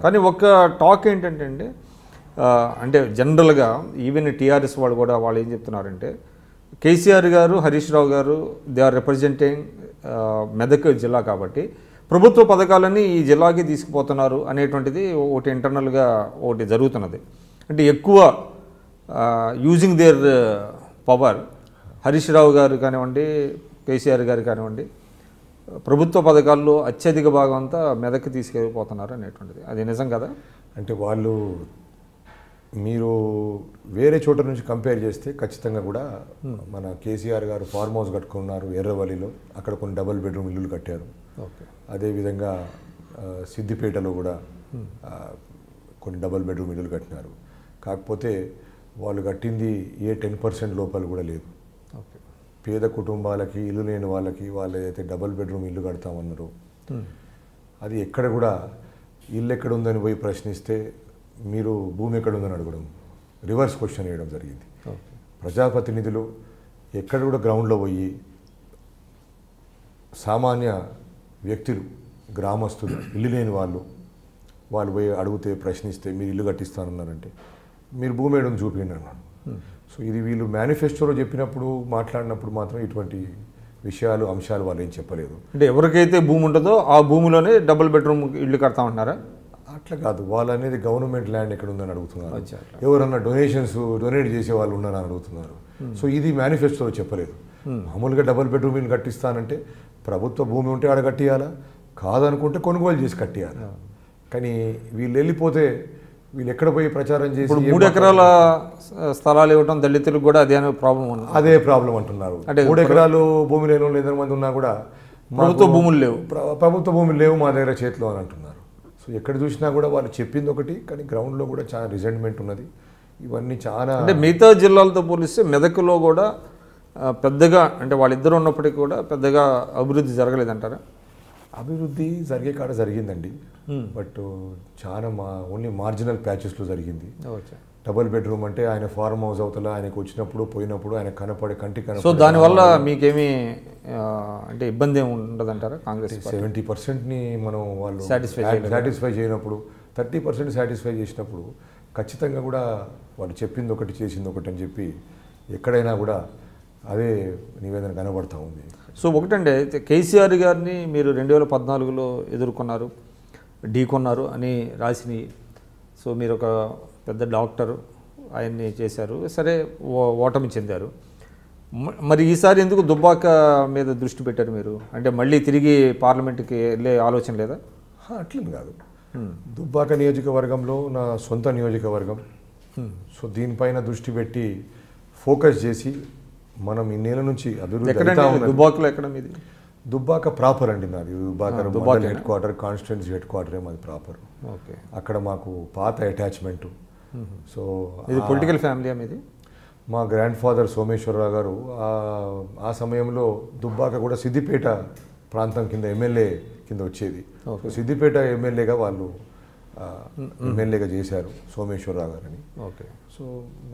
కానీ ఒక టాక్ ఏంటంటే అండి, అంటే జనరల్గా ఈవెన్ టీఆర్ఎస్ వాళ్ళు కూడా వాళ్ళు ఏం చెప్తున్నారంటే, కేసీఆర్ గారు, హరీష్ రావు గారు దే ఆర్ రిప్రజెంటింగ్ మెదక్ జిల్లా కాబట్టి ప్రభుత్వ పథకాలన్నీ ఈ జిల్లాకి తీసుకుపోతున్నారు అనేటువంటిది ఒకటి ఇంటర్నల్గా ఒకటి జరుగుతున్నది. అంటే ఎక్కువ using there power Harish Rao గారు కానివ్వండి, కేసీఆర్ గారు కానివ్వండి, ప్రభుత్వ పథకాల్లో అత్యధిక భాగం అంతా మెదక్కి తీసుకెళ్ళిపోతున్నారు అనేటువంటిది. అది నిజం కదా? అంటే వాళ్ళు మీరు వేరే చోట నుంచి కంపేర్ చేస్తే ఖచ్చితంగా కూడా మన కేసీఆర్ గారు ఫార్మ్ హౌస్ కట్టుకున్నారు ఎర్రవల్లిలో, అక్కడ కొన్ని డబుల్ బెడ్రూమ్ ఇల్లులు కట్టారు. ఓకే. అదేవిధంగా సిద్దిపేటలో కూడా కొన్ని డబుల్ బెడ్రూమ్ ఇల్లులు కట్టినారు. కాకపోతే వాళ్ళు కట్టింది ఏ 10% లోపల కూడా లేదు. ఓకే. పేద కుటుంబాలకి, ఇల్లు లేని వాళ్ళకి వాళ్ళు అయితే డబుల్ బెడ్రూమ్ ఇల్లు కడతామన్నారు. అది ఎక్కడ కూడా ఇల్లు ఎక్కడ ఉందని పోయి ప్రశ్నిస్తే మీరు భూమి ఎక్కడ ఉందని అడగడం, రివర్స్ క్వశ్చన్ వేయడం జరిగింది. ప్రజాప్రతినిధులు ఎక్కడ కూడా గ్రౌండ్లో పోయి సామాన్య వ్యక్తులు, గ్రామస్తులు, ఇల్లు లేని వాళ్ళు పోయి అడిగితే, ప్రశ్నిస్తే మీరు ఇల్లు కట్టిస్తానన్నారంటే మీరు భూమి వేయడం చూపించండి అన్నాడు. సో ఇది వీళ్ళు మేనిఫెస్టోలో చెప్పినప్పుడు, మాట్లాడినప్పుడు మాత్రం ఇటువంటి విషయాలు, అంశాలు వాళ్ళు ఏం చెప్పలేదు. అంటే ఎవరికైతే భూమి ఉంటుందో ఆ భూమిలోనే డబుల్ బెడ్రూమ్ ఇల్లు కడతామంటున్నారా? అట్లా కాదు, వాళ్ళు అనేది గవర్నమెంట్ ల్యాండ్ ఎక్కడ ఉందని అడుగుతున్నారు. ఎవరన్నా డొనేట్ చేసే వాళ్ళు ఉన్నారని అడుగుతున్నారు. సో ఇది మేనిఫెస్టోలో చెప్పలేదు. మామూలుగా డబుల్ బెడ్రూమ్ ఇల్లు కట్టిస్తానంటే ప్రభుత్వ భూమి ఉంటే ఆడ కట్టియాలా, కాదనుకుంటే కొనుగోలు చేసి కట్టియాలి. కానీ వీళ్ళు వెళ్ళిపోతే వీళ్ళు ఎక్కడ పోయి ప్రచారం చేసి 3 ఎకరాల స్థలాలు ఇవ్వడం దళితులకు కూడా అదే ప్రాబ్లం ఉంది. అదే ప్రాబ్లం అంటున్నారు. 3 ఎకరాలు భూమి లేని వాళ్ళు ఎంతమంది ఉన్నా కూడా ప్రభుత్వ భూములు లేవు, ప్రభుత్వ భూములు లేవు మా దగ్గర చేతిలో అని అంటున్నారు. సో ఎక్కడ చూసినా కూడా వాళ్ళు చెప్పింది ఒకటి, కానీ గ్రౌండ్లో కూడా చాలా రిజెంట్మెంట్ ఉన్నది. ఇవన్నీ చాలా, అంటే మిగతా జిల్లాలతో పోలిస్తే మెదక్లో కూడా పెద్దగా, అంటే వాళ్ళిద్దరు ఉన్నప్పటికీ కూడా పెద్దగా అభివృద్ధి జరగలేదంటారా? అభివృద్ధి జరిగే కాడ జరిగిందండి, బట్ చాలా ఓన్లీ మార్జినల్ ప్యాచెస్లో జరిగింది. డబుల్ బెడ్రూమ్ అంటే ఆయన ఫార్మ్ హౌస్ అవుతల ఆయనకు వచ్చినప్పుడు పోయినప్పుడు ఆయన కనపడే కంటి కనపడే. సో దానివల్ల మీకేమీ అంటే ఇబ్బంది ఏమి ఉండదంటారా? కాంగ్రెస్ 70%ని మనం వాళ్ళు సాటిస్ఫై చేయనప్పుడు 30% సాటిస్ఫై చేసినప్పుడు ఖచ్చితంగా కూడా వాళ్ళు చెప్పింది ఒకటి చేసింది ఒకటి అని చెప్పి ఎక్కడైనా కూడా అదే నివేదన కనబడతా ఉంది. సో ఒకటంటే కేసీఆర్ గారిని మీరు 2014లో ఎదుర్కొన్నారు, ఢీకొన్నారు అని రాసిని. సో మీరు ఒక పెద్ద డాక్టరు, ఆయన్ని చేశారు, సరే ఓటమి చెందారు. మరి ఈసారి ఎందుకు దుబ్బాక మీద దృష్టి పెట్టారు మీరు? అంటే మళ్ళీ తిరిగి పార్లమెంట్కి వెళ్ళే ఆలోచన లేదా? అట్లని కాదు, దుబ్బాక నియోజకవర్గంలో నా సొంత నియోజకవర్గం. సో దీనిపైన దృష్టి పెట్టి ఫోకస్ చేసి మనం ఇన్నేళ్ళ నుంచి అభివృద్ధి. దుబ్బాకలో ఎక్కడ మీది? దుబ్బాక ప్రాపర్ అండి నాది. Dubbaka headquarter, constituency head క్వార్టరే మాది ప్రాపర్. ఓకే. అక్కడ మాకు పాత అటాచ్మెంట్. సో ఇది పొలిటికల్ ఫ్యామిలీ మీది? మా గ్రాండ్ ఫాదర్ సోమేశ్వరరావు గారు ఆ సమయంలో దుబ్బాక కూడా సిద్దిపేట ప్రాంతం కింద ఎమ్మెల్యే కింద వచ్చేది. సిద్దిపేట ఎమ్మెల్యేగా వాళ్ళు ఎమ్మెల్యేగా చేశారు సోమేశ్వరరావు గారని. ఓకే. సో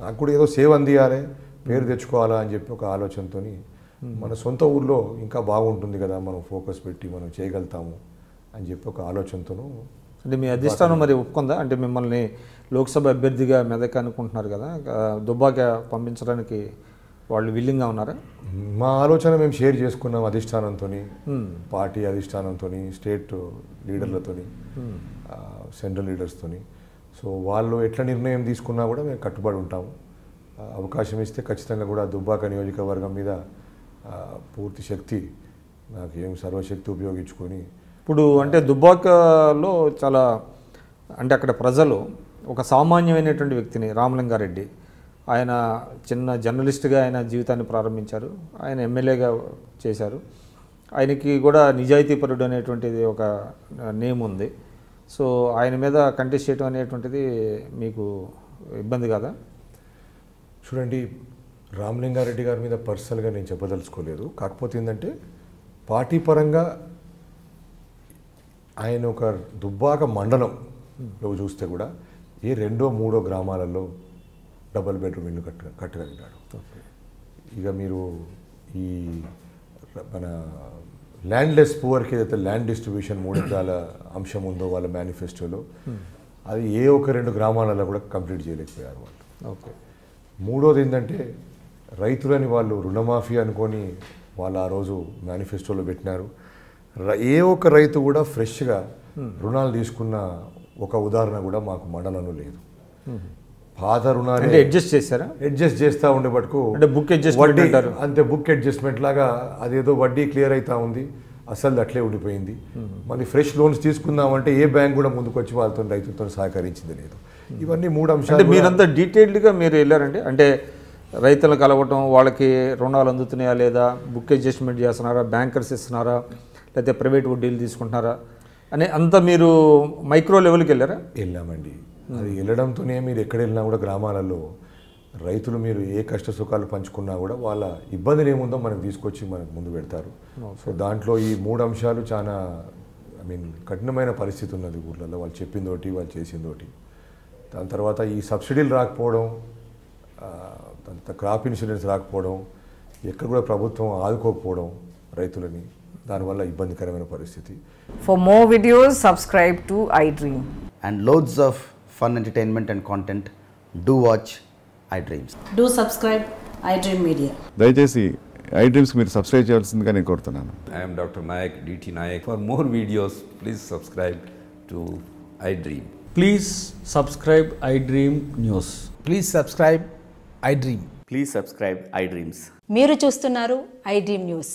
నాకు కూడా ఏదో సేవ అందియాలి, పేరు తెచ్చుకోవాలా అని చెప్పి ఒక ఆలోచనతో మన సొంత ఊర్లో ఇంకా బాగుంటుంది కదా, మనం ఫోకస్ పెట్టి మనం చేయగలుగుతాము అని చెప్పి ఒక ఆలోచనతోనూ. అంటే మీ అధిష్టానం మరి ఒప్పుకుందా? అంటే మిమ్మల్ని లోక్సభ అభ్యర్థిగా మెదక్ అనుకుంటున్నారు కదా, దుబ్బాక పంపించడానికి వాళ్ళు విల్లింగ్గా ఉన్నారా? మా ఆలోచన మేము షేర్ చేసుకున్నాం అధిష్టానంతో, పార్టీ అధిష్టానంతో, స్టేట్ లీడర్లతో, సెంట్రల్ లీడర్స్తో. సో వాళ్ళు ఎట్లా నిర్ణయం తీసుకున్నా కూడా మేము కట్టుబడి ఉంటాము. అవకాశం ఇస్తే ఖచ్చితంగా కూడా దుబ్బాక నియోజకవర్గం మీద పూర్తి శక్తి, నాకు ఏం సర్వశక్తి ఉపయోగించుకొని. ఇప్పుడు అంటే దుబ్బాకలో చాలా, అంటే అక్కడ ప్రజలు ఒక సామాన్యమైనటువంటి వ్యక్తిని, రామలింగారెడ్డి, ఆయన చిన్న జర్నలిస్ట్గా ఆయన జీవితాన్ని ప్రారంభించారు, ఆయన ఎమ్మెల్యేగా చేశారు, ఆయనకి కూడా నిజాయితీపరుడు అనేటువంటిది ఒక నేమ్ ఉంది. సో ఆయన మీద కంటెస్ట్ చేయడం అనేటువంటిది మీకు ఇబ్బంది కదా? చూడండి, రామలింగారెడ్డి గారి మీద పర్సనల్గా నేను చెప్పదలుచుకోలేదు. కాకపోతే ఏంటంటే పార్టీ పరంగా ఆయన ఒక దుబ్బాక మండలంలో చూస్తే కూడా ఏ 2, 3 గ్రామాలలో డబుల్ బెడ్రూమ్ ఇల్లు కట్టగలిగాడు. ఇక మీరు ఈ మన ల్యాండ్లెస్ పువర్కి ఏదైతే ల్యాండ్ డిస్ట్రిబ్యూషన్ 3 ఎకరాల అంశం ఉందో వాళ్ళ మేనిఫెస్టోలో, అది ఏ ఒక 2 గ్రామాలలో కూడా కంప్లీట్ చేయలేకపోయారు వాళ్ళు. ఓకే. మూడోది ఏంటంటే రైతులని వాళ్ళు రుణమాఫీ అనుకొని వాళ్ళు ఆ రోజు మేనిఫెస్టోలో పెట్టినారు. ఏ ఒక్క రైతు కూడా ఫ్రెష్గా రుణాలు తీసుకున్న ఒక ఉదాహరణ కూడా మాకు మండలంలో లేదు. పాత రుణాలు అడ్జస్ట్ చేశారా? అడ్జస్ట్ చేస్తూ ఉండే పట్టుకు అంటే బుక్ అడ్జస్ట్మెంట్ అంటారు అంతే, బుక్ అడ్జస్ట్మెంట్ లాగా అదేదో వడ్డీ క్లియర్ అవుతా ఉంది, అసలు అట్లే ఉండిపోయింది. మళ్ళీ ఫ్రెష్ లోన్స్ తీసుకుందామంటే ఏ బ్యాంక్ కూడా ముందుకు వచ్చి వాళ్ళతో రైతులతో సహకరించింది లేదు. ఇవన్నీ 3 అంశాలు. అంటే మీరంతా డీటెయిల్డ్గా మీరు వెళ్ళారండి, అంటే రైతులను కలవటం, వాళ్ళకి రుణాలు అందుతున్నాయా లేదా, బుక్ అడ్జస్ట్మెంట్ చేస్తున్నారా, బ్యాంకర్స్ ఇస్తున్నారా, లేకపోతే ప్రైవేట్ వడ్డీలు తీసుకుంటున్నారా అని అంతా మీరు మైక్రో లెవెల్కి వెళ్ళారా? వెళ్ళామండి. అది వెళ్ళడంతోనే మీరు ఎక్కడ వెళ్ళినా కూడా గ్రామాలలో రైతులు మీరు ఏ కష్ట సుఖాలు పంచుకున్నా కూడా వాళ్ళ ఇబ్బందులు ఏముందో మనకు తీసుకొచ్చి మనకు ముందు పెడతారు. సో దాంట్లో ఈ 3 అంశాలు చాలా కఠినమైన పరిస్థితి ఉన్నది ఊర్లలో. వాళ్ళు చెప్పిందోటి, వాళ్ళు చేసిందోటి. దాని తర్వాత ఈ సబ్సిడీలు రాకపోవడం, క్రాప్ ఇన్సూరెన్స్ రాకపోవడం, ఎక్కడ కూడా ప్రభుత్వం ఆదుకోకపోవడం రైతులని, దానివల్ల ఇబ్బందికరమైన పరిస్థితి. For more videos, subscribe to iDream. And loads of fun entertainment and content. Do watch iDreams. Do subscribe iDream Media. దయచేసి iDreams మీరు సబ్స్క్రైబ్ చేయాల్సిందిగా నేను కోరుతున్నాను. I am Dr. Nayak, DT Nayak. For more videos, please subscribe to iDream. Please subscribe iDream News. Please subscribe iDream. Please subscribe iDreams. మీరు చూస్తున్నారు iDream News.